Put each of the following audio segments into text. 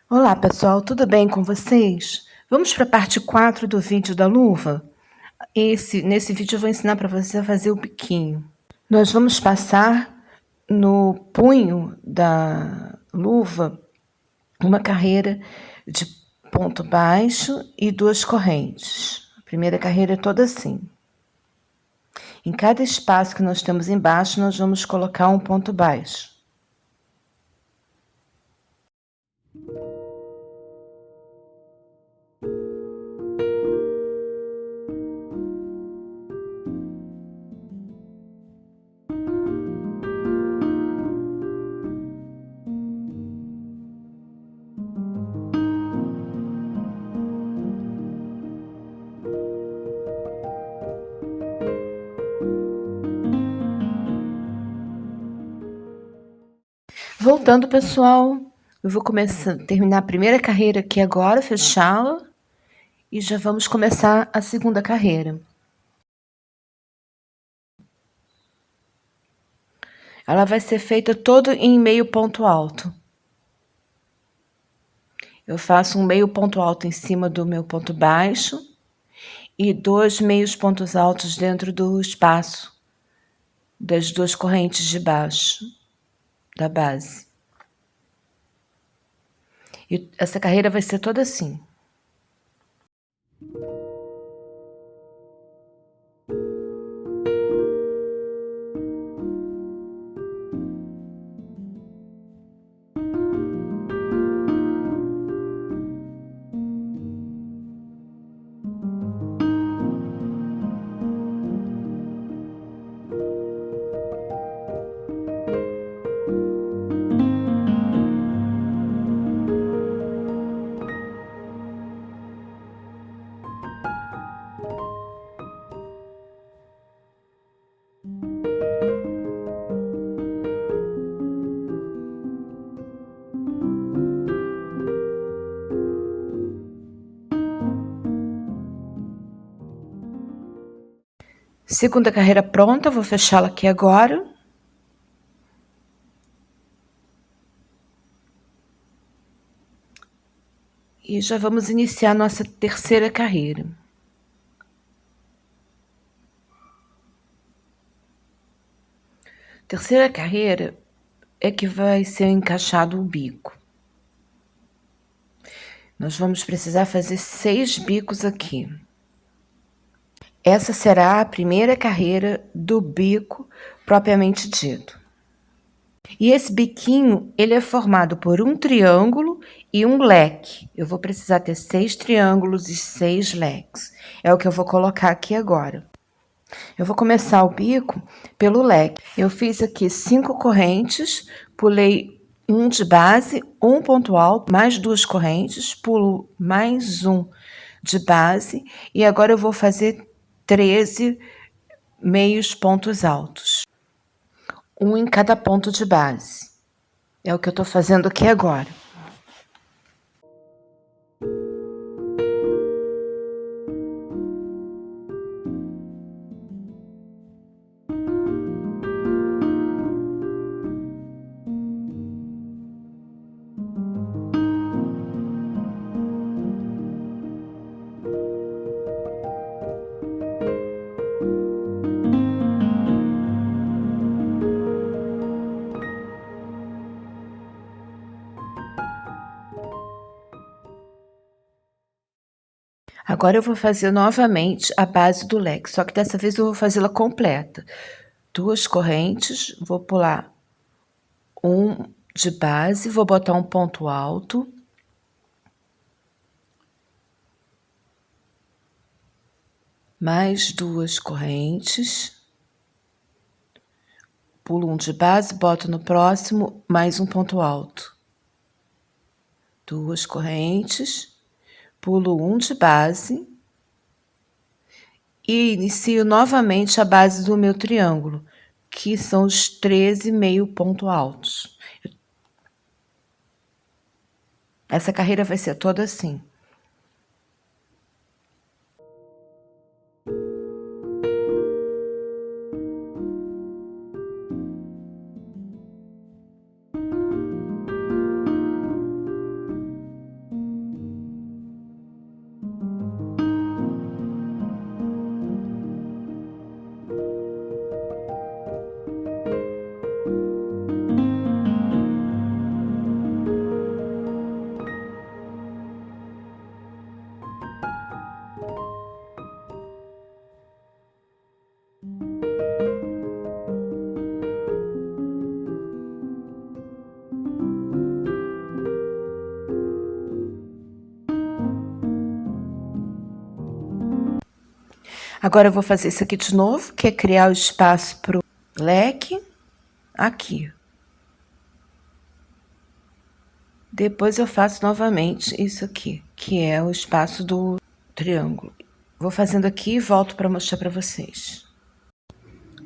Olá pessoal, tudo bem com vocês? Vamos para a parte 4 do vídeo da luva? Nesse vídeo eu vou ensinar para você a fazer o biquinho. Nós vamos passar no punho da luva uma carreira de ponto baixo e 2 correntes. A primeira carreira é toda assim. Em cada espaço que nós temos embaixo, nós vamos colocar um ponto baixo. Voltando, pessoal, eu vou terminar a primeira carreira aqui agora, fechá-la, e já vamos começar a segunda carreira. Ela vai ser feita toda em meio ponto alto. Eu faço um meio ponto alto em cima do meu ponto baixo e 2 meios pontos altos dentro do espaço das 2 correntes de baixo da base. E essa carreira vai ser toda assim. Segunda carreira pronta, vou fechá-la aqui agora. E já vamos iniciar nossa terceira carreira. Terceira carreira é que vai ser encaixado o bico. Nós vamos precisar fazer 6 bicos aqui. Essa será a primeira carreira do bico propriamente dito. E esse biquinho, ele é formado por um triângulo e um leque. Eu vou precisar ter 6 triângulos e 6 leques. É o que eu vou colocar aqui agora. Eu vou começar o bico pelo leque. Eu fiz aqui 5 correntes, pulei um de base, um ponto alto, mais 2 correntes, pulo mais um de base e agora eu vou fazer 13 meios pontos altos. Um em cada ponto de base. É o que eu tô fazendo aqui agora. Agora eu vou fazer novamente a base do leque, só que dessa vez eu vou fazê-la completa. 2 correntes, vou pular um de base, vou botar um ponto alto. Mais 2 correntes. Pulo um de base, boto no próximo, mais um ponto alto. 2 correntes. Pulo um de base e inicio novamente a base do meu triângulo, que são os 13 meio ponto altos. Essa carreira vai ser toda assim. Agora eu vou fazer isso aqui de novo, que é criar o espaço para o leque aqui. Depois eu faço novamente isso aqui, que é o espaço do triângulo. Vou fazendo aqui e volto para mostrar para vocês.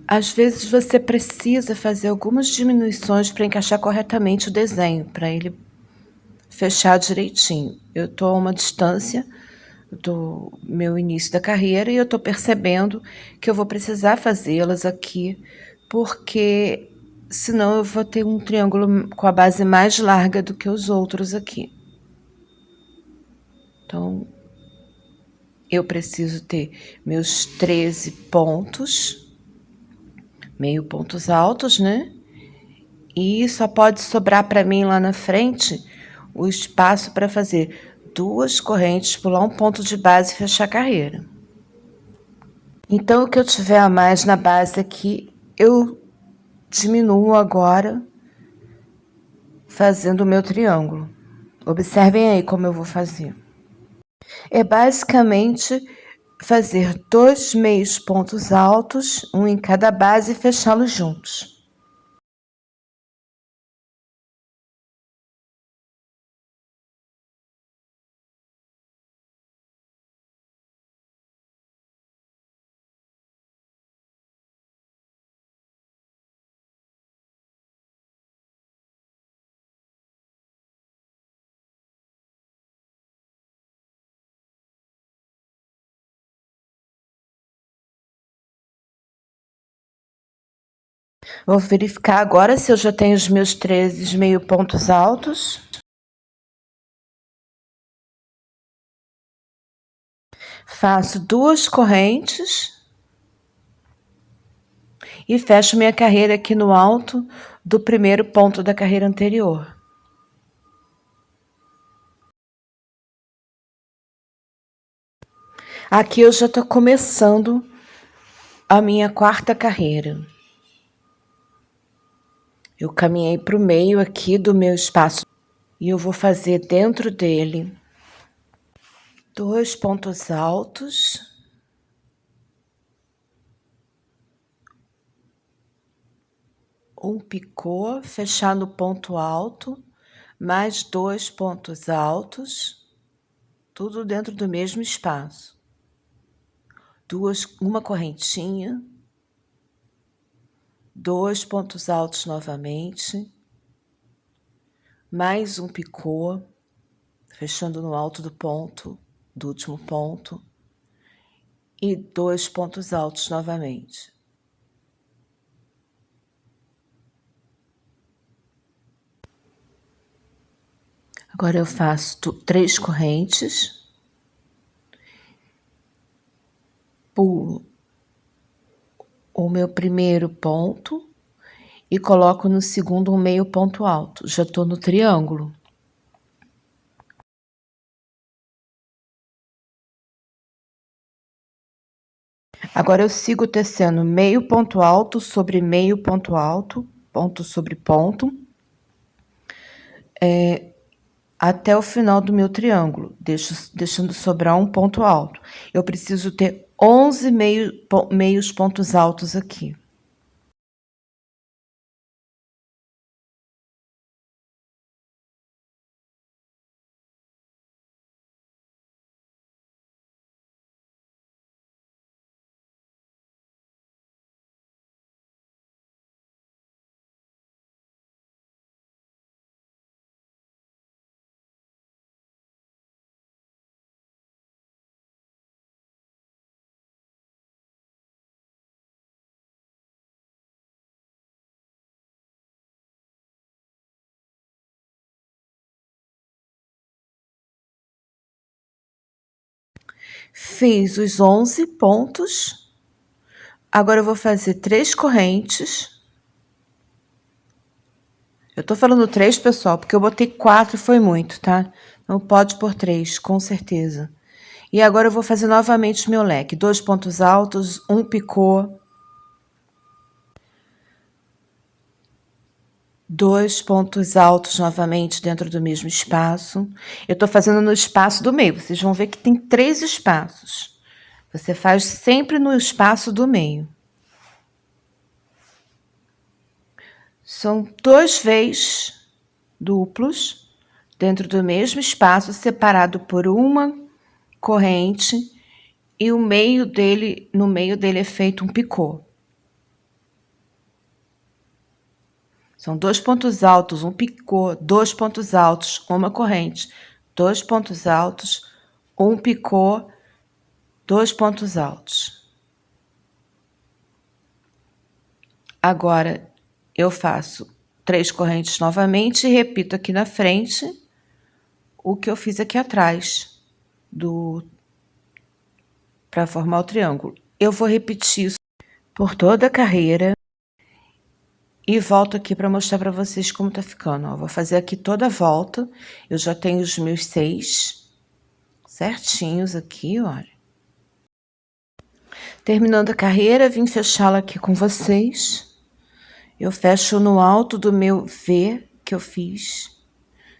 Às vezes você precisa fazer algumas diminuições para encaixar corretamente o desenho, para ele fechar direitinho. Eu estou a uma distância do meu início da carreira e eu estou percebendo que eu vou precisar fazê-las aqui, porque senão eu vou ter um triângulo com a base mais larga do que os outros aqui. Então, eu preciso ter meus 13 pontos, meio pontos altos, né? E só pode sobrar para mim lá na frente o espaço para fazer 2 correntes, pular um ponto de base e fechar a carreira. Então, o que eu tiver a mais na base aqui, eu diminuo agora fazendo o meu triângulo. Observem aí como eu vou fazer. É basicamente fazer 2 meios pontos altos, um em cada base, e fechá-los juntos. Vou verificar agora se eu já tenho os meus 13 meio pontos altos. Faço 2 correntes e fecho minha carreira aqui no alto do primeiro ponto da carreira anterior. Aqui eu já estou começando a minha 4ª carreira. Eu caminhei para o meio aqui do meu espaço e eu vou fazer dentro dele 2 pontos altos, um picô, fechar no ponto alto, mais 2 pontos altos, tudo dentro do mesmo espaço. Uma correntinha, 2 pontos altos novamente, mais um picô, fechando no alto do ponto, do último ponto, e 2 pontos altos novamente. Agora eu faço 3 correntes, pulo o meu primeiro ponto e coloco no segundo um meio ponto alto. Já estou no triângulo. Agora eu sigo tecendo meio ponto alto sobre meio ponto alto, ponto sobre ponto, até o final do meu triângulo, deixando sobrar um ponto alto. Eu preciso ter 11 meios pontos altos aqui. Fiz os 11 pontos. Agora eu vou fazer 3 correntes. Eu tô falando 3, pessoal, porque eu botei 4 foi muito, tá? Então pode pôr 3, com certeza. E agora eu vou fazer novamente o meu leque. 2 pontos altos, um picô, 2 pontos altos novamente dentro do mesmo espaço. Eu tô fazendo no espaço do meio, vocês vão ver que tem 3 espaços. Você faz sempre no espaço do meio. São 2 Vs duplos dentro do mesmo espaço, separado por uma corrente, e no meio dele é feito um picô. São 2 pontos altos, um picô, 2 pontos altos, uma corrente, 2 pontos altos, um picô, 2 pontos altos. Agora, eu faço 3 correntes novamente e repito aqui na frente o que eu fiz aqui atrás, para formar o triângulo. Eu vou repetir isso por toda a carreira e volto aqui para mostrar para vocês como tá ficando. Ó, vou fazer aqui toda a volta. Eu já tenho os meus 6 certinhos aqui, olha. Terminando a carreira, vim fechá-la aqui com vocês. Eu fecho no alto do meu V que eu fiz.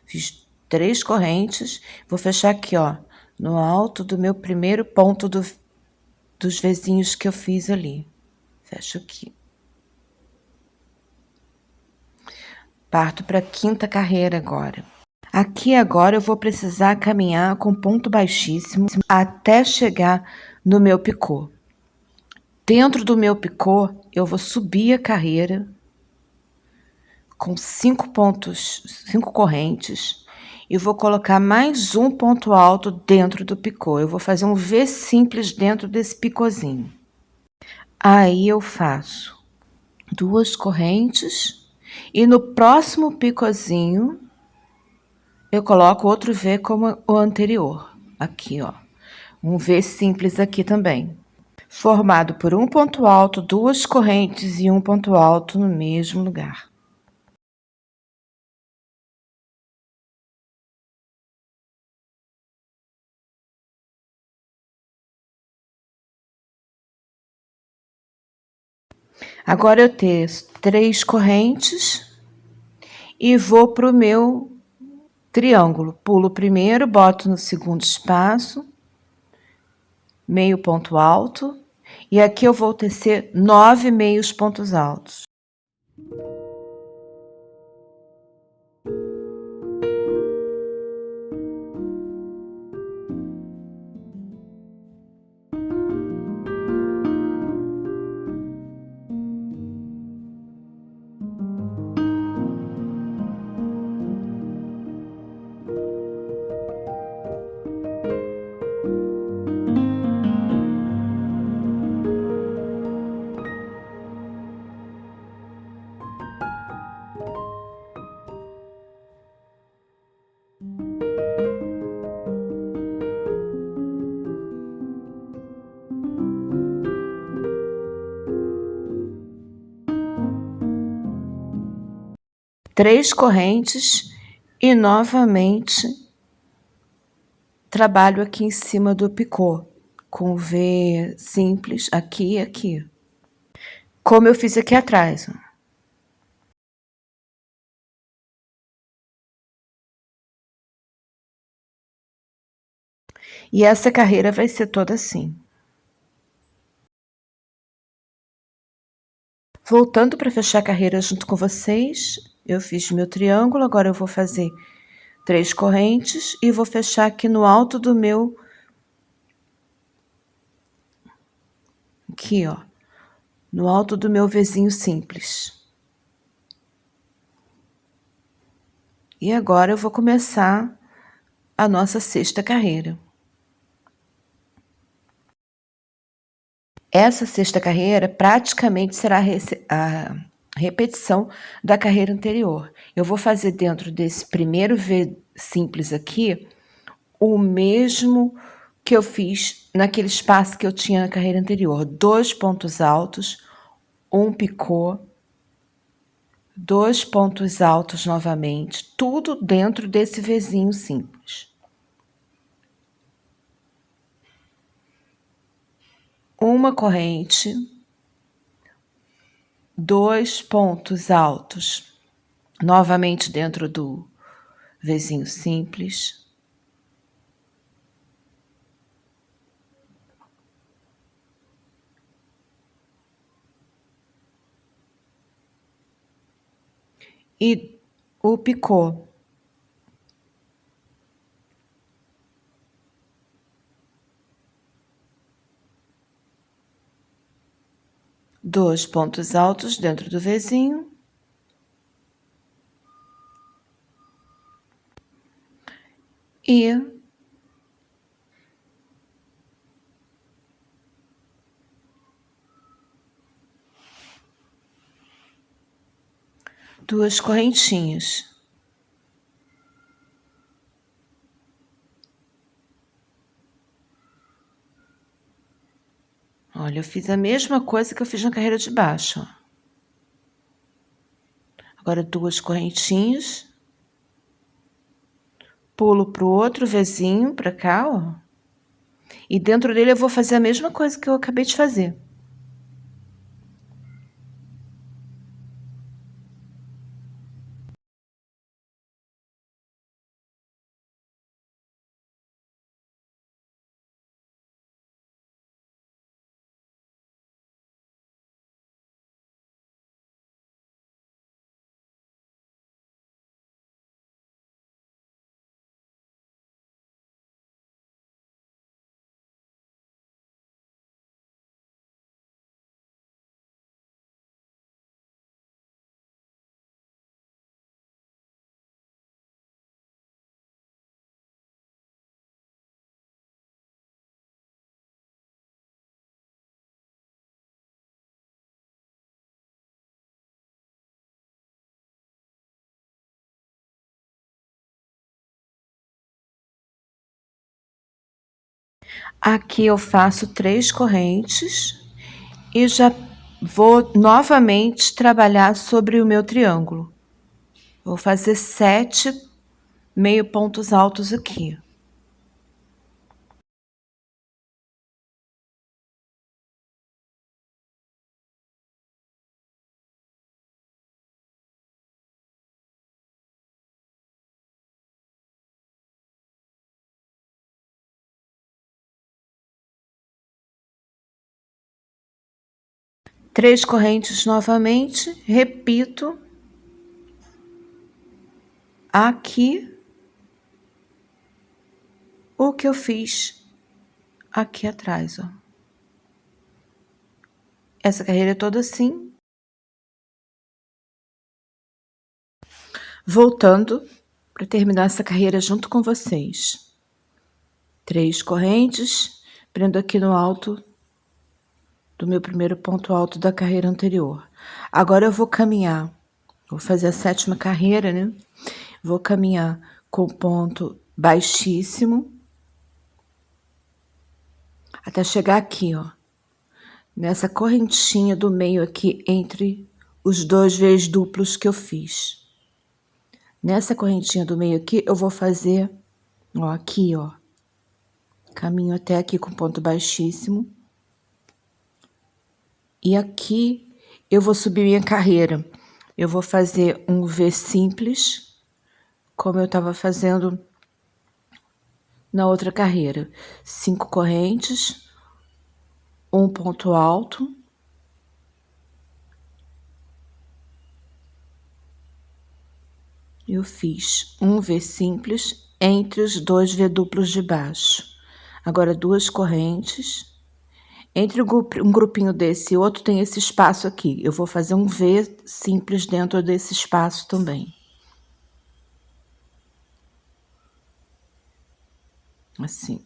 Fiz 3 correntes. Vou fechar aqui, ó, no alto do meu primeiro ponto dos Vzinhos que eu fiz ali. Fecho aqui. Parto para a 5ª carreira agora. Aqui agora eu vou precisar caminhar com ponto baixíssimo até chegar no meu picô. Dentro do meu picô, eu vou subir a carreira com 5 correntes e vou colocar mais um ponto alto dentro do picô. Eu vou fazer um V simples dentro desse picôzinho. Aí eu faço 2 correntes e no próximo picôzinho eu coloco outro V como o anterior. Aqui, ó. Um V simples aqui também. Formado por um ponto alto, 2 correntes e um ponto alto no mesmo lugar. Agora eu teço 3 correntes e vou para o meu triângulo. Pulo o primeiro, boto no segundo espaço, meio ponto alto, e aqui eu vou tecer 9 meios pontos altos. Três correntes e novamente trabalho aqui em cima do picô, com V simples aqui e aqui, como eu fiz aqui atrás. E essa carreira vai ser toda assim. Voltando para fechar a carreira junto com vocês, eu fiz meu triângulo, agora eu vou fazer 3 correntes e vou fechar aqui no alto do meu... Aqui, ó. No alto do meu Vzinho simples. E agora eu vou começar a nossa 6ª carreira. Essa 6ª carreira praticamente será a repetição da carreira anterior. Eu vou fazer dentro desse primeiro V simples aqui o mesmo que eu fiz naquele espaço que eu tinha na carreira anterior. 2 pontos altos, um picô, 2 pontos altos novamente, tudo dentro desse Vzinho simples. Uma corrente, 2 pontos altos, novamente dentro do Vzinho simples. e o picô. Dois pontos altos dentro do Vzinho. E duas correntinhas. Olha, eu fiz a mesma coisa que eu fiz na carreira de baixo. Agora duas correntinhas. Pulo pro outro Vzinho, pra cá, ó. E dentro dele eu vou fazer a mesma coisa que eu acabei de fazer. Aqui eu faço 3 correntes e já vou novamente trabalhar sobre o meu triângulo. Vou fazer 7 meio pontos altos aqui. Três correntes novamente, repito aqui o que eu fiz aqui atrás, ó. Essa carreira é toda assim. Voltando para terminar essa carreira junto com vocês. 3 correntes, prendo aqui no alto do meu primeiro ponto alto da carreira anterior. Agora eu vou caminhar, vou fazer a 7ª carreira, né? Vou caminhar com ponto baixíssimo até chegar aqui, ó, nessa correntinha do meio aqui entre os 2 V's duplos que eu fiz. Nessa correntinha do meio aqui eu vou fazer, ó, aqui, ó, caminho até aqui com ponto baixíssimo. E aqui eu vou subir minha carreira. Eu vou fazer um V simples, como eu estava fazendo na outra carreira. 5 correntes, um ponto alto. Eu fiz um V simples entre os 2 V duplos de baixo. Agora 2 correntes. Entre um grupinho desse e outro tem esse espaço aqui. Eu vou fazer um V simples dentro desse espaço também. Assim.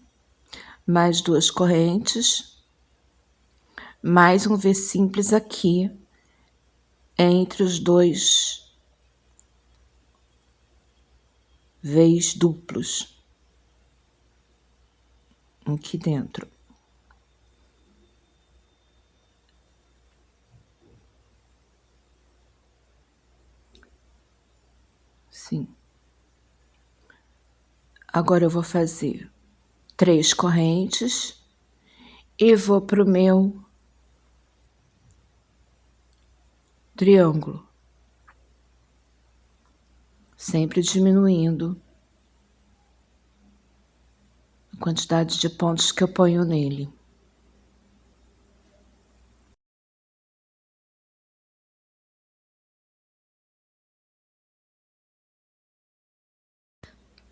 Mais 2 correntes. Mais um V simples aqui. Entre os 2 V's duplos. Aqui dentro. Sim. Agora eu vou fazer 3 correntes e vou pro meu triângulo. Sempre diminuindo a quantidade de pontos que eu ponho nele.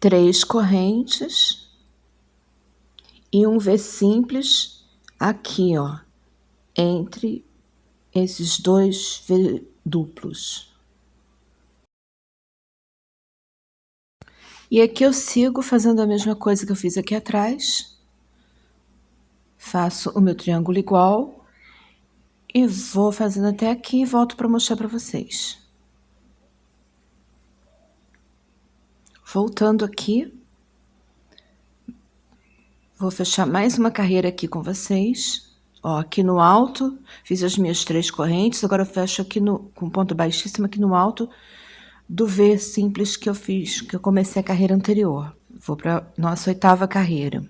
3 correntes e um V simples aqui, ó, entre esses 2 V duplos. E aqui eu sigo fazendo a mesma coisa que eu fiz aqui atrás. Faço o meu triângulo igual e vou fazendo até aqui e volto para mostrar para vocês. Voltando aqui, vou fechar mais uma carreira aqui com vocês. Ó, aqui no alto, fiz as minhas 3 correntes, agora eu fecho aqui com ponto baixíssimo aqui no alto do V simples que eu fiz, que eu comecei a carreira anterior. Vou para nossa 8ª carreira.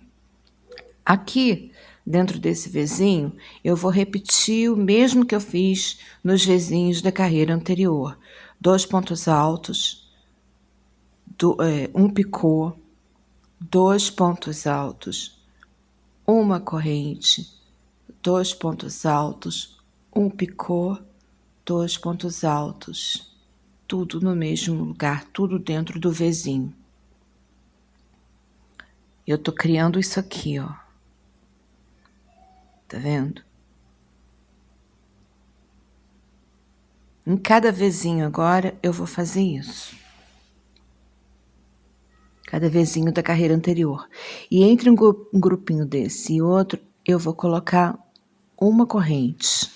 Aqui, dentro desse Vzinho, eu vou repetir o mesmo que eu fiz nos Vzinhos da carreira anterior. 2 pontos altos, um picô, 2 pontos altos, uma corrente, 2 pontos altos, um picô, 2 pontos altos. Tudo no mesmo lugar, tudo dentro do Vzinho. Eu tô criando isso aqui, ó. Tá vendo? Em cada Vzinho agora, eu vou fazer isso. Cada Vzinho da carreira anterior. E entre um grupinho desse e outro, eu vou colocar uma corrente.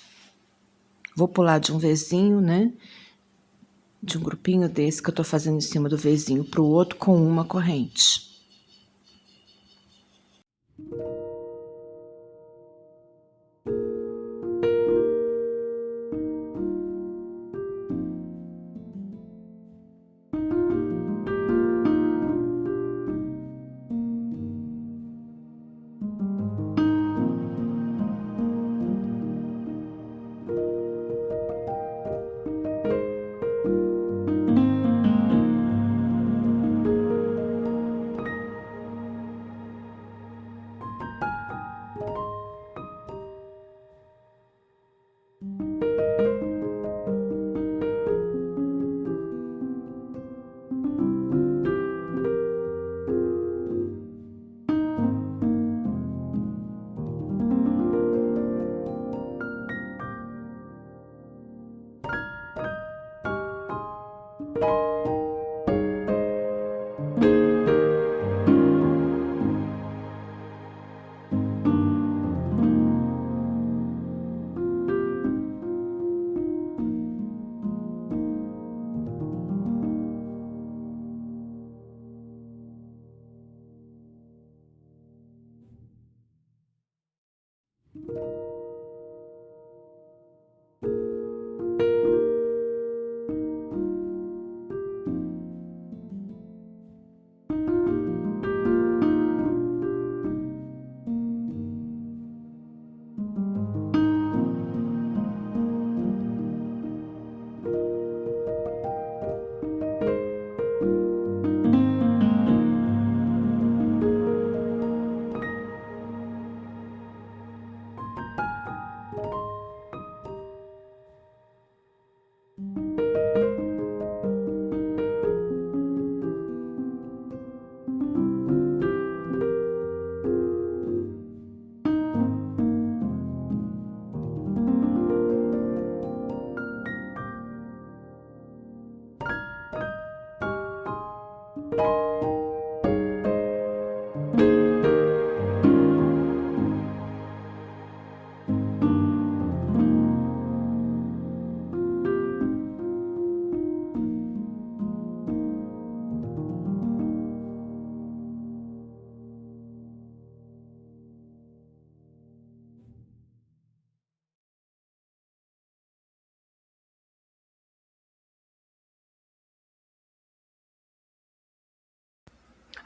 Vou pular de um Vzinho, né? De um grupinho desse que eu tô fazendo em cima do Vzinho pro outro com uma corrente.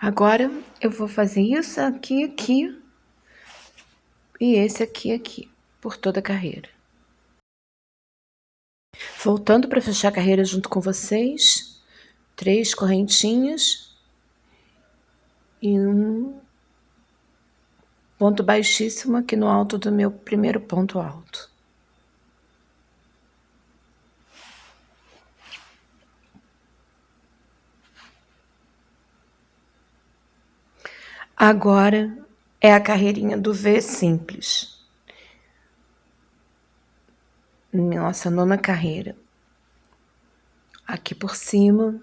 Agora, eu vou fazer isso aqui, aqui, e esse aqui, aqui, por toda a carreira. Voltando para fechar a carreira junto com vocês, 3 correntinhas e um ponto baixíssimo aqui no alto do meu primeiro ponto alto. Agora é a carreirinha do V simples. Nossa 9ª carreira. Aqui por cima,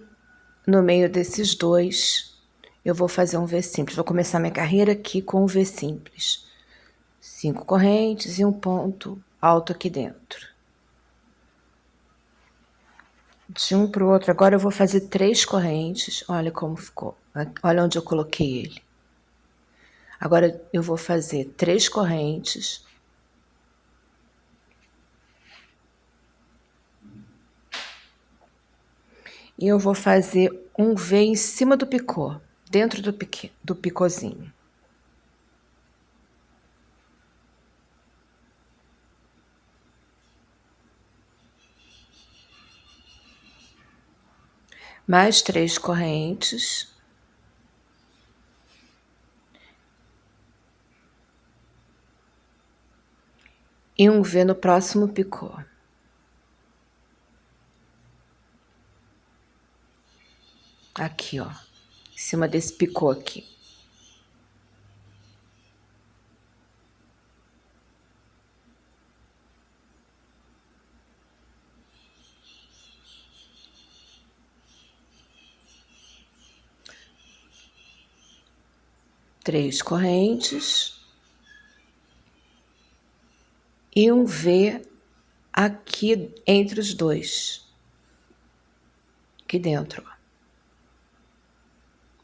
no meio desses dois, eu vou fazer um V simples. Vou começar minha carreira aqui com o V simples. 5 correntes e um ponto alto aqui dentro. De um para o outro, agora eu vou fazer 3 correntes. Olha como ficou. Olha onde eu coloquei ele. Agora eu vou fazer 3 correntes. E eu vou fazer um V em cima do picô, dentro do picôzinho. Mais 3 correntes. E um V no próximo picô. Aqui, ó, em cima desse picô aqui. Três correntes. E um V aqui entre os dois. Aqui dentro, ó.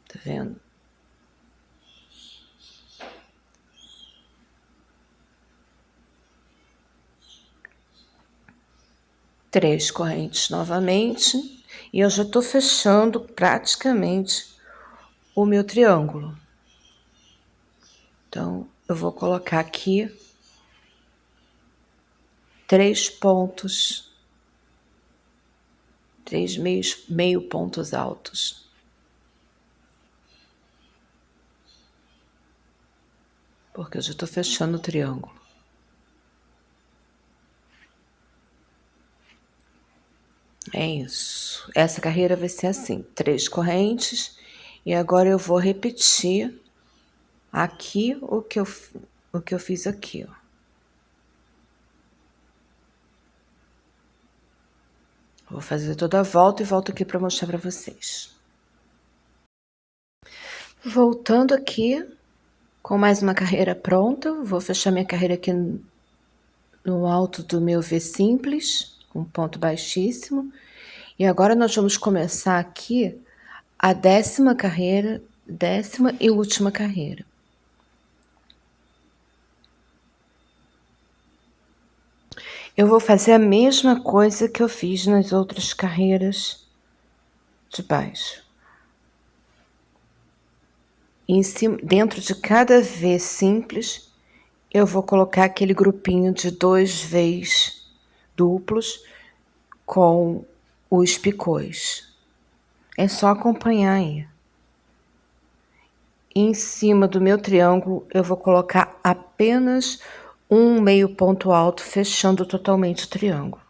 Tá vendo? Três correntes novamente. E eu já tô fechando praticamente o meu triângulo. Então, eu vou colocar aqui 3 pontos, 3 meio pontos altos. Porque eu já tô fechando o triângulo. É isso. Essa carreira vai ser assim, 3 correntes. E agora eu vou repetir aqui o que eu fiz aqui, ó. Vou fazer toda a volta e volto aqui para mostrar para vocês. Voltando aqui, com mais uma carreira pronta, vou fechar minha carreira aqui no alto do meu V simples, com ponto baixíssimo. E agora nós vamos começar aqui a 10ª carreira, 10ª e última carreira. Eu vou fazer a mesma coisa que eu fiz nas outras carreiras de baixo. Em cima, dentro de cada V simples, eu vou colocar aquele grupinho de 2 Vs duplos com os picôs. É só acompanhar aí. Em cima do meu triângulo, eu vou colocar apenas um meio ponto alto, fechando totalmente o triângulo.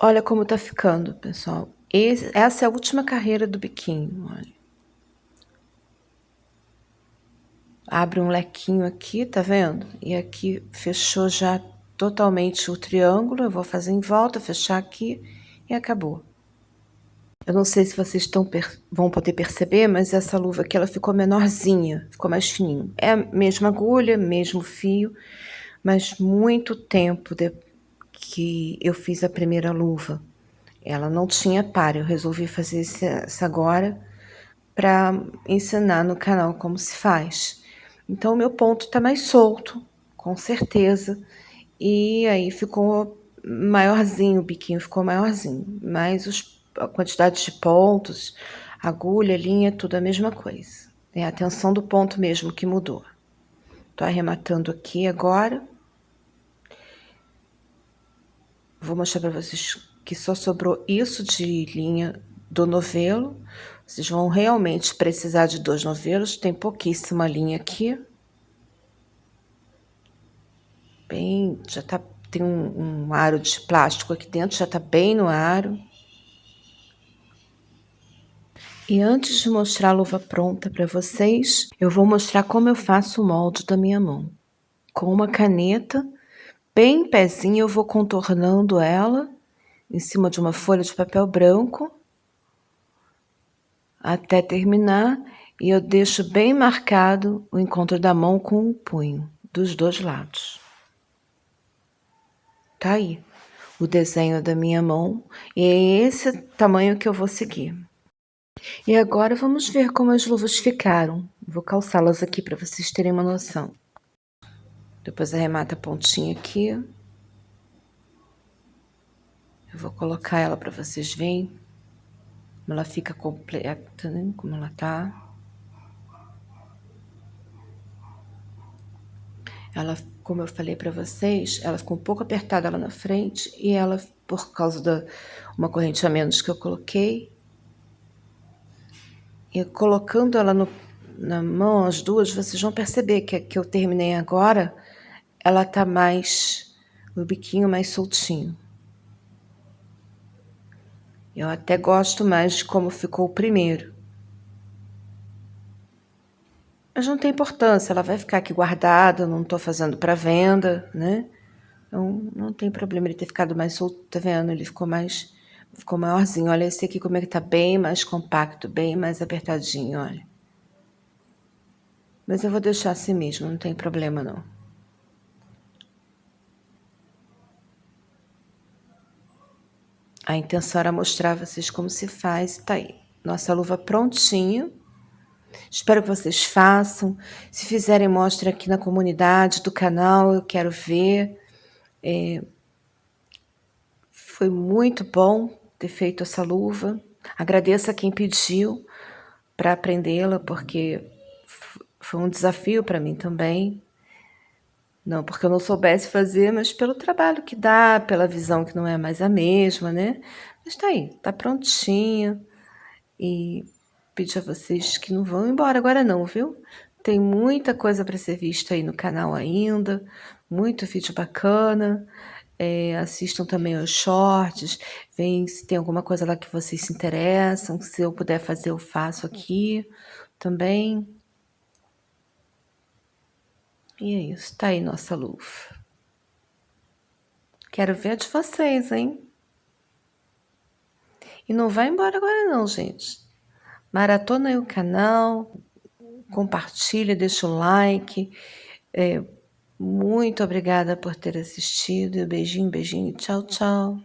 Olha como tá ficando, pessoal. Essa é a última carreira do biquinho, olha. Abre um lequinho aqui, tá vendo? E aqui fechou já totalmente o triângulo. Eu vou fazer em volta, fechar aqui e acabou. Eu não sei se vocês vão poder perceber, mas essa luva aqui ela ficou menorzinha, ficou mais fininho. É a mesma agulha, mesmo fio, mas muito tempo que eu fiz a primeira luva. Ela não tinha par, eu resolvi fazer essa agora para ensinar no canal como se faz. Então, o meu ponto tá mais solto, com certeza. E aí ficou maiorzinho, o biquinho ficou maiorzinho. Mas a quantidade de pontos, agulha, linha, tudo a mesma coisa. É a tensão do ponto mesmo que mudou. Tô arrematando aqui agora. Vou mostrar para vocês que só sobrou isso de linha do novelo. Vocês vão realmente precisar de 2 novelos. Tem pouquíssima linha aqui. Bem, já tá, tem um aro de plástico aqui dentro, já tá bem no aro. E antes de mostrar a luva pronta para vocês, eu vou mostrar como eu faço o molde da minha mão. Com uma caneta, bem pezinho, eu vou contornando ela em cima de uma folha de papel branco até terminar, e eu deixo bem marcado o encontro da mão com o punho, dos 2 lados. Tá aí o desenho da minha mão, e é esse tamanho que eu vou seguir. E agora vamos ver como as luvas ficaram. Vou calçá-las aqui para vocês terem uma noção. Depois arremata a pontinha aqui. Eu vou colocar ela para vocês verem como ela fica completa, né? Como ela tá. Ela, como eu falei para vocês, ela ficou um pouco apertada lá na frente e ela, por causa da uma corrente a menos que eu coloquei, e colocando ela na mão, as duas, vocês vão perceber que eu terminei agora, ela tá mais, o biquinho mais soltinho. Eu até gosto mais de como ficou o primeiro. Mas não tem importância, ela vai ficar aqui guardada, não tô fazendo para venda, né? Então, não tem problema ele ter ficado mais solto, tá vendo? Ele ficou maiorzinho. Olha esse aqui como é que tá bem mais compacto, bem mais apertadinho, olha. Mas eu vou deixar assim mesmo, não tem problema não. A intenção era mostrar a vocês como se faz, tá aí. Nossa luva prontinha. Espero que vocês façam. Se fizerem, mostre aqui na comunidade do canal, eu quero ver. Foi muito bom ter feito essa luva. Agradeço a quem pediu para aprendê-la, porque foi um desafio para mim também. Não porque eu não soubesse fazer, mas pelo trabalho que dá, pela visão que não é mais a mesma, né? Mas tá aí, tá prontinha. E pedir a vocês que não vão embora agora não, viu? Tem muita coisa para ser vista aí no canal ainda, muito vídeo bacana. Assistam também os shorts, veem se tem alguma coisa lá que vocês se interessam, se eu puder fazer eu faço aqui também. E é isso, tá aí nossa luva. Quero ver a de vocês, hein? E não vai embora agora não, gente. Maratona aí o canal, compartilha, deixa o like. Muito obrigada por ter assistido. Beijinho, beijinho. Tchau, tchau.